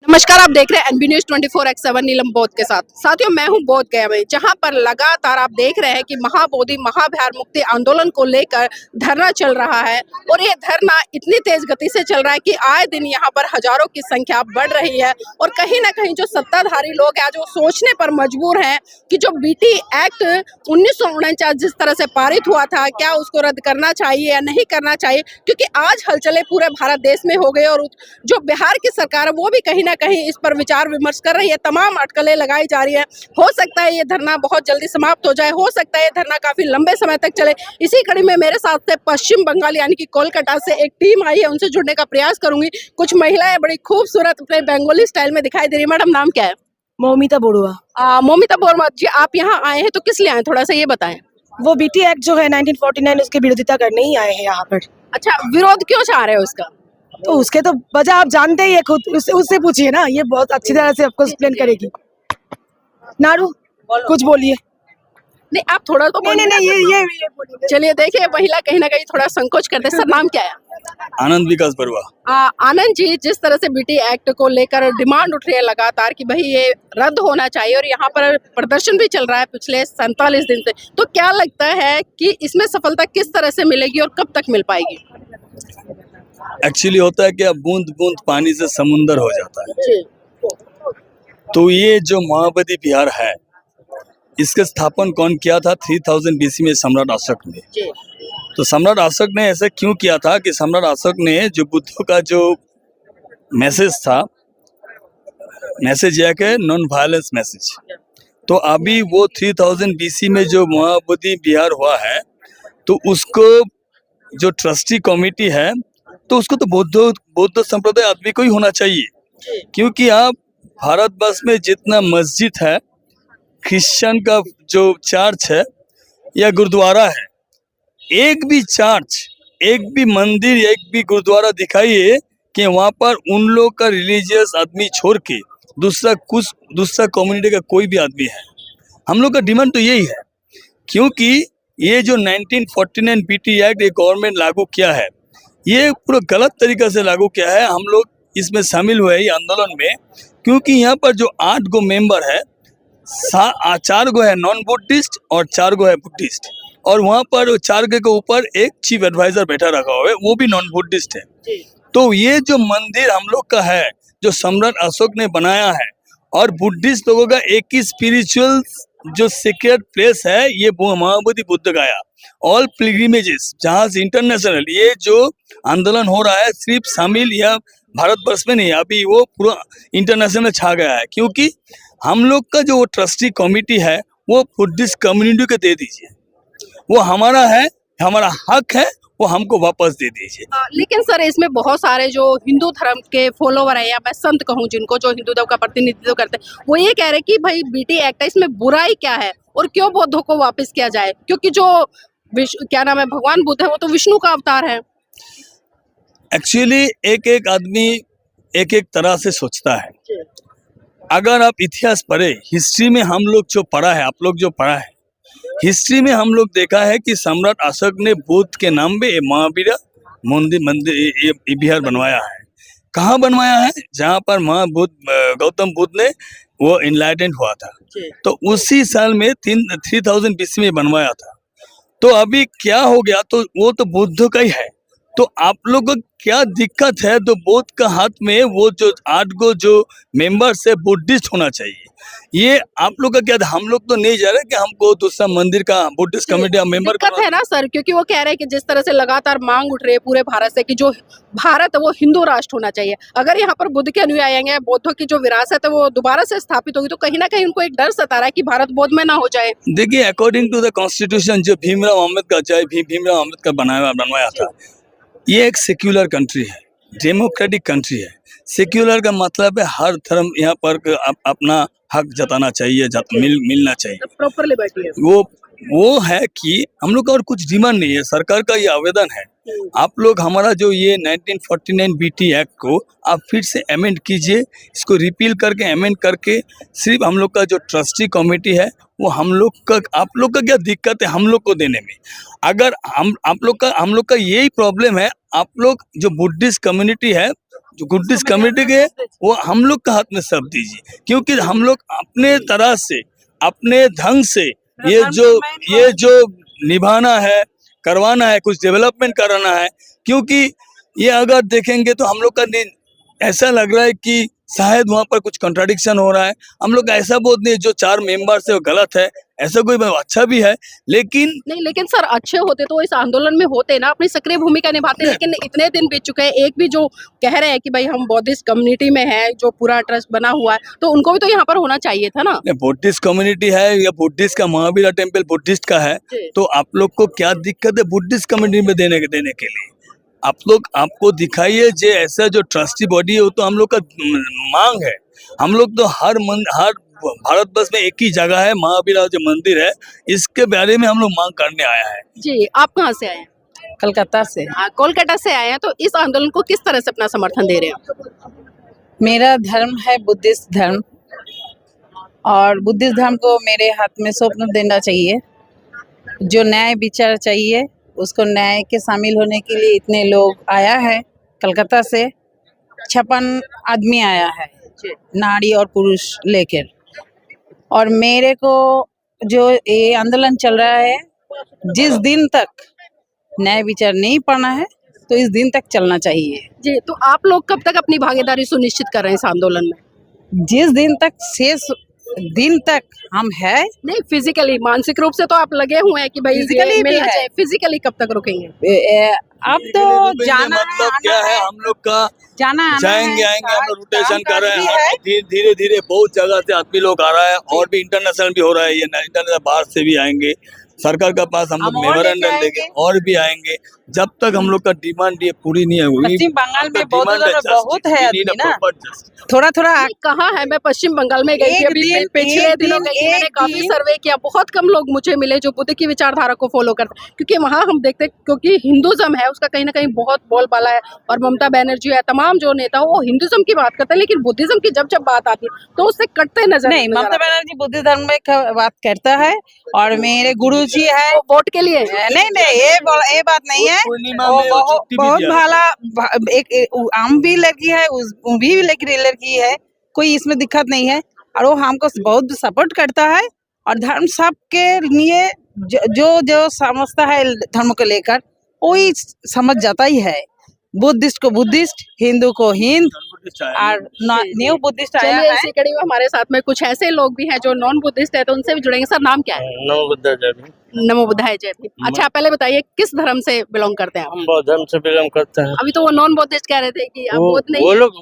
नमस्कार, आप देख रहे हैं एनबी न्यूज 24x7 नीलम बौद्ध के साथ। साथियों, मैं हूं बोध गया में, जहां पर लगातार आप देख रहे हैं कि महाबोधि महाबिहार मुक्ति आंदोलन को लेकर धरना चल रहा है। और ये धरना इतनी तेज गति से चल रहा है कि आए दिन यहां पर हजारों की संख्या बढ़ रही है। और कहीं ना कहीं जो सत्ताधारी लोग हैं आज वो सोचने पर मजबूर हैं कि जो बीटी एक्ट 1949 जिस तरह से पारित हुआ था, क्या उसको रद्द करना चाहिए या नहीं करना चाहिए, क्योंकि आज हलचलें पूरे भारत देश में हो गई। और जो बिहार की सरकार है वो भी कहीं ना कहीं इस पर विचार विमर्श कर रही है, तमाम अटकलें लगाई जा रही है। हो सकता है ये धरना बहुत जल्दी समाप्त हो जाए, हो सकता है ये धरना काफी लंबे समय तक चले। इसी कड़ी में मेरे साथ से पश्चिम बंगाल यानी कि कोलकाता से एक टीम आई है, उनसे जुड़ने का प्रयास करूंगी। कुछ महिलाएं बड़ी खूबसूरत अपने बंगाली स्टाइल में दिखाई दे रही है। मैडम, नाम क्या है? मौमिता बड़ुआ। मौमिता बोरमा जी, आप यहाँ आए हैं तो किस लिए आए, थोड़ा सा ये बताएं। वो बीटी एक्ट जो है 1949 उसकी विरोधिता करने ही आए हैं यहाँ पर। अच्छा, विरोध क्यों चाह रहे हो उसका? तो उसके तो वजह आप जानते ही है, खुद उससे पूछिए ना, ये बहुत अच्छी तरह से आपको एक्सप्लेन करेगी। नारू, कुछ बोलिए। नहीं, आप थोड़ा तो नहीं नहीं, ये बोलिए। चलिए, देखिए महिला कहीं ना कहीं थोड़ा संकोच करते हैं। सर, नाम क्या है? आनंद विकास बरुआ। आनंद जी, जिस तरह से बीटी एक्ट को लेकर डिमांड उठ रही है लगातार कि भाई ये रद्द होना चाहिए, और यहाँ पर प्रदर्शन भी चल रहा है पिछले 47 दिन से, तो क्या लगता है कि इसमें सफलता किस तरह से मिलेगी और कब तक मिल पाएगी? एक्चुअली होता है कि अब बूंद बूंद पानी से समुंदर हो जाता है। जी। तो ये जो महाबोधि विहार है, इसका स्थापन कौन किया था? 3000 BC में सम्राट अशोक ने। जी। तो सम्राट अशोक ने ऐसा क्यों किया था कि सम्राट अशोक ने जो बुद्ध का जो मैसेज था, मैसेज यह कि नॉन वायलेंस मैसेज, तो अभी वो 3000 BC में जो महाबोधि विहार हुआ है, तो उसको जो ट्रस्टी कमेटी है, तो उसको तो बौद्ध संप्रदाय आदमी को ही होना चाहिए। क्योंकि आप भारतवर्ष में जितना मस्जिद है, क्रिश्चियन का जो चर्च है या गुरुद्वारा है, एक भी चर्च, एक भी मंदिर, एक भी गुरुद्वारा दिखाइए कि वहाँ पर उन लोग का रिलीजियस आदमी छोड़ के दूसरा कम्युनिटी का कोई भी आदमी है। हम लोग का डिमांड तो यही है, क्योंकि ये जो 1949 बीटी एक्ट ये गवर्नमेंट लागू किया है, ये पूरा गलत तरीके से लागू किया है। हम लोग इसमें शामिल हुए ये आंदोलन में, क्योंकि यहाँ पर जो 8 गो मेंबर है, 4 गो है नॉन बुद्धिस्ट और 4 गो है बुद्धिस्ट, और वहाँ पर 4 के ऊपर एक चीफ एडवाइजर बैठा रखा हुआ है, वो भी नॉन बुद्धिस्ट है। तो ये जो मंदिर हम लोग का है, जो सम्राट अशोक ने बनाया है, और बुद्धिस्ट लोगों का एक ही स्पिरिचुअल जो सीक्रेट प्लेस है, ये महाबोधि बुद्ध गया। ऑल पिलग्रिमेजेस जहाँ से इंटरनेशनल ये जो आंदोलन हो रहा है, सिर्फ शामिल या भारतवर्ष में नहीं, अभी वो पूरा इंटरनेशनल में छा गया है। क्योंकि हम लोग का जो ट्रस्टी कमेटी है, वो बुद्धिस्ट कम्युनिटी को दे दीजिए, वो हमारा है, हमारा हक है, वो हमको वापस दे दीजिए। लेकिन सर, इसमें बहुत सारे जो हिंदू धर्म के फॉलोवर हैं, या मैं संत कहूँ जिनको, जो हिंदू धर्म का प्रतिनिधित्व करते हैं, वो ये कह रहे हैं कि भाई बीटी एक्ट है, इसमें बुराई क्या है और क्यों बौद्धों को वापस किया जाए, क्योंकि जो क्या नाम है, भगवान बुद्ध है, वो तो विष्णु का अवतार है। एक्चुअली एक आदमी एक तरह से सोचता है। अगर आप इतिहास पढ़े, हिस्ट्री में हम लोग जो पढ़ा है, आप लोग जो पढ़ा है, हिस्ट्री में हम लोग देखा है कि सम्राट अशोक ने बुद्ध के नाम पे महावीर मंदिर ये विहार बनवाया है। कहाँ बनवाया है? जहाँ पर गौतम बुद्ध ने वो इनलाइटेंड हुआ था, तो उसी साल में 3000 BC में बनवाया था। तो अभी क्या हो गया? तो वो तो बुद्ध का ही है। तो आप लोग को क्या दिक्कत है? तो बुद्ध का हाथ में वो जो 8 गो जो मेंबर्स है बुद्धिस्ट होना चाहिए। ये आप लोग का क्या था? हम लोग तो नहीं जा रहे कि हमको दूसरा मंदिर का बुद्धिस्ट कमेटी का मेंबर दिक्कत है ना सर, क्योंकि वो कह रहे हैं कि जिस तरह से लगातार मांग उठ रही है पूरे भारत से कि जो भारत है वो हिंदू राष्ट्र होना चाहिए। अगर यहाँ पर बुद्ध के अनुयायी आएंगे, बौद्धों की जो विरासत है वो दोबारा से स्थापित होगी, तो कहीं ना कहीं उनको एक डर सता रहा है कि भारत बौद्ध में ना हो जाए। देखिए, अकॉर्डिंग टू द कॉन्स्टिट्यूशन जो भीमराव अम्बेडकर बनवाया था, ये एक सेक्युलर कंट्री है, डेमोक्रेटिक कंट्री है। सेक्युलर का मतलब है हर धर्म यहाँ पर अपना हक जताना चाहिए, मिलना चाहिए, प्रॉपर लिबर्टी है। वो है कि हम लोग का और कुछ डिमांड नहीं है। सरकार का ये आवेदन है, आप लोग हमारा जो ये 1949 बीटी एक्ट को आप फिर से अमेंड कीजिए, इसको रिपील करके अमेंड करके सिर्फ हम लोग का जो ट्रस्टी कमेटी है वो हम लोग का क्या दिक्कत है हम लोग को देने में? अगर हम लोग का यही प्रॉब्लम है। आप लोग जो बुद्धिस्ट कम्युनिटी है जो बुद्धिस्ट कम्युनिटी के वो हम लोग का हाथ में सब दीजिए, क्योंकि हम लोग अपने तरह से अपने ढंग से ये जो निभाना है, करवाना है, कुछ डेवलपमेंट कराना है। क्योंकि ये अगर देखेंगे तो हम लोग का ऐसा लग रहा है कि शायद वहाँ पर कुछ कंट्राडिक्शन हो रहा है। हम लोग का ऐसा बोध नहीं, जो 4 मेंबर्स है वो गलत है, ऐसा कोई अच्छा भी है, लेकिन नहीं, लेकिन सर अच्छे होते तो इस आंदोलन में होते ना, अपनी सक्रिय भूमिका निभाते। लेकिन इतने दिन बीत चुके हैं, एक भी जो कह रहे हैं कि भाई हम बौद्धिस्ट कम्युनिटी में है, जो पूरा ट्रस्ट बना हुआ है, तो उनको भी तो यहाँ पर होना चाहिए था ना। बुद्धिस्ट कम्युनिटी है या बुद्धिस्ट का महावीरा टेम्पल बुद्धिस्ट का है, तो आप लोग को क्या दिक्कत है बुद्धिस्ट कम्युनिटी में देने के लिए? आप लोग आपको दिखाइए जे ऐसा जो ट्रस्टी बॉडी है वो तो हम लोग का मांग है। हम लोग तो हर भारतवर्ष में एक ही जगह है, महावीरा जो मंदिर है, इसके बारे में हम लोग मांग करने आया है। जी, आप कहाँ से आए हैं? कलकत्ता से। कोलकाता से आए हैं, तो इस आंदोलन को किस तरह से अपना समर्थन दे रहे हैं? मेरा धर्म है बुद्धिस्ट धर्म, और बुद्धिस्ट धर्म को मेरे हाथ में सौंप देना चाहिए। जो न्याय विचार चाहिए उसको न्याय के शामिल होने के लिए इतने लोग आया है। कलकत्ता से 56 आदमी आया है, नारी और पुरुष लेकर। और मेरे को जो ये आंदोलन चल रहा है, जिस दिन तक न्याय विचार नहीं पढ़ना है तो इस दिन तक चलना चाहिए। जी, तो आप लोग कब तक अपनी भागीदारी सुनिश्चित कर रहे हैं इस आंदोलन में? जिस दिन तक शेष दिन तक हम है। नहीं, फिजिकली, मानसिक रूप से तो आप लगे हुए हैं कि भाई फिजिकली ये भी मिलना है। चाहिए। फिजिकली कब तक रुकेंगे? अब तो जाना मतलब क्या है, हम लोग का जाना आना जाएंगे है, आएंगे, हम लोग रोटेशन कर रहे भी हैं। है। धीरे धीरे बहुत जगह से आदमी लोग आ रहा है, और भी इंटरनेशनल भी हो रहा है। ये इंटरनेशनल बाहर से भी आएंगे, सरकार के पास हम लोग हम और मेमोरेंडम लेके देंगे, और भी आएंगे। जब तक हम लोग का डिमांड ये पूरी नहीं होगी। पश्चिम बंगाल में बहुत है आदमी ना, थोड़ा थोड़ा नहीं, कहाँ है? मैं पश्चिम बंगाल में गई थी अभी पिछले दिनों गई थी। मैंने काफी सर्वे किया, बहुत कम लोग मुझे मिले जो बुद्ध की विचारधारा को फॉलो करते हैं। क्योंकि वहाँ हम देखते हैं, क्योंकि हिंदुज्म है उसका कहीं ना कहीं बहुत बोलबाला है, और ममता बनर्जी है, तमाम जो नेता वो हिंदुज्म की बात करते हैं, लेकिन बुद्धिज्म की जब बात आती है तो उससे कटते नजर नहीं। ममता बनर्जी बुद्ध धर्म में बात करता है, और मेरे गुरुजी है। वोट के लिए नहीं, ये बात नहीं है। पूर्णिमा वो में वो छुट्टी भी बहुत दिया। भाला एक आम भी लड़की है, उस भी लड़की है, कोई इसमें दिक्कत नहीं है। और वो हमको बहुत सपोर्ट करता है, और धर्म सबके लिए जो समझता है धर्म को लेकर वही समझ जाता ही है। बुद्धिस्ट को बुद्धिस्ट, हिंदू को हिंदू, और न्यू बुद्धिस्ट आया चलिए, है। इसी कड़ी में हमारे साथ में कुछ ऐसे लोग भी हैं जो नॉन बुद्धिस्ट है, तो उनसे भी जुड़ेंगे। सर, नाम क्या है? नमो बुद्धाय जय भीम। नमो बुद्धाय जय भीम। अच्छा, पहले बताइए किस धर्म से बिलोंग करते हैं आप? हम बौद्ध धर्म से बिलोंग करते हैं। अभी तो वो नॉन बुद्धिस्ट कह रहे थे कि आप वो बुद्ध नहीं वो हैं। लोग